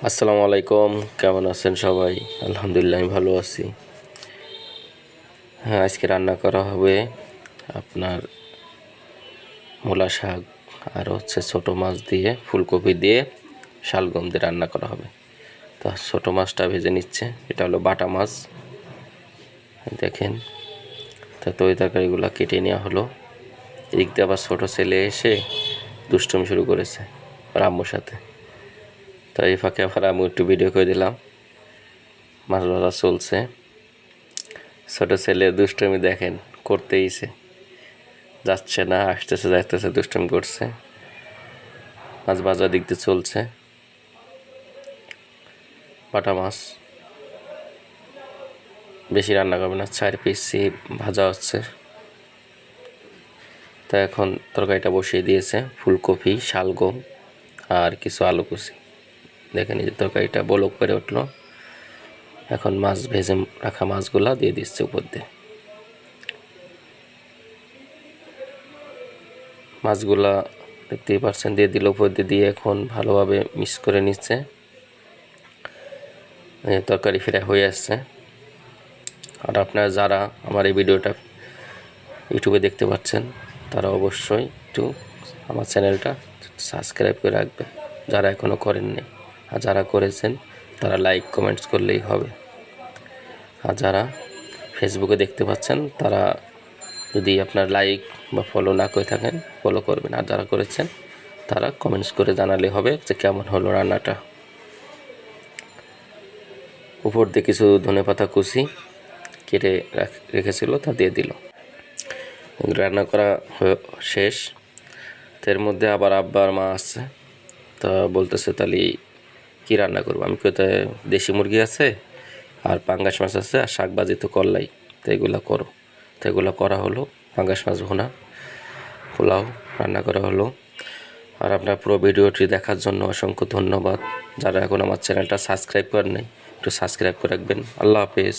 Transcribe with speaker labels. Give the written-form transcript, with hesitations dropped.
Speaker 1: আসসালামু আলাইকুম, কেমন আছেন সবাই? আলহামদুলিল্লাহ আমি ভালো আছি। হ্যাঁ, আজকে রান্না করা হবে আপনার মূলা শাক আর ছোটো মাছ দিয়ে ফুলকপি দিয়ে শালগম দিয়ে রান্না করা হবে। তা ছোটো মাছটা ভেজে নিচ্ছে, এটা হলো বাটা মাছ দেখেন। তা ওই তরকারিগুলো কেটে নেওয়া হলো। এদিক দিয়ে আবার ছোটো ছেলে এসে দুষ্টুমি শুরু করেছে ওর আম্মুর সাথে। তো এই ফাঁকে আবার আমি একটু ভিডিও করে দিলাম। মাছ ভাজা চলছে, ছোট ছেলে দুষ্টুমি দেখেন করতেইছে, যাচ্ছে না, আসতেছে যাইতেছে, দুষ্টুমি করছে। মাছ ভাজা দিক দিয়ে চলছে, বাটা মাছ বেশি রান্না করবে না, 4 পিসই ভাজা হচ্ছে। তা এখন তরকারিটা বসিয়ে দিয়েছে, ফুলকপি, শালগম আর কিছু আলু কুচি। দেখেন এই যে তরকারিটা বলক করে উঠলো। এখন মাছ ভেজে রাখা মাছগুলা দিয়ে দিচ্ছে উপর দিয়ে। মাছগুলা দেখতেই পাচ্ছেন দিয়ে দিল উপর দিয়ে এখন ভালোভাবে মিক্স করে নিচ্ছে। তরকারি ফ্রাই হয়ে আসছে। আর আপনারা যারা আমার এই ভিডিওটা ইউটিউবে দেখতে পাচ্ছেন তারা অবশ্যই একটু আমার চ্যানেলটা সাবস্ক্রাইব করে রাখবেন, যারা এখনও করেননি। আর যারা করেছেন তারা লাইক কমেন্টস করলেই হবে। আর যারা ফেসবুকে দেখতে পাচ্ছেন তারা যদি আপনার লাইক বা ফলো না করে থাকেন ফলো করবেন। আর যারা করেছেন তারা কমেন্টস করে জানালে হবে যে কেমন হলো রান্নাটা। উপর দিয়ে কিছু ধনেপাতা কুচি কেটে রেখেছিল তা দিয়ে দিল। রান্না করা শেষ। এর মধ্যে আবার আব্বার মা আসছে, তা বলতেছে তাহলে কী রান্না করবো। আমি কোথায় দেশি মুরগি আছে আর পাঙ্গাস মাছ আছে আর শাকভাজি তো করলাই, তো এগুলো করো। তো এগুলো করা হলো, পাঙ্গাস মাছ ভুনা, পোলাও রান্না করা হলো। আর আপনার পুরো ভিডিওটি দেখার জন্য অসংখ্য ধন্যবাদ। যারা এখন আমার চ্যানেলটা সাবস্ক্রাইব করেন নাই একটু সাবস্ক্রাইব করে রাখবেন। আল্লাহ হাফেজ।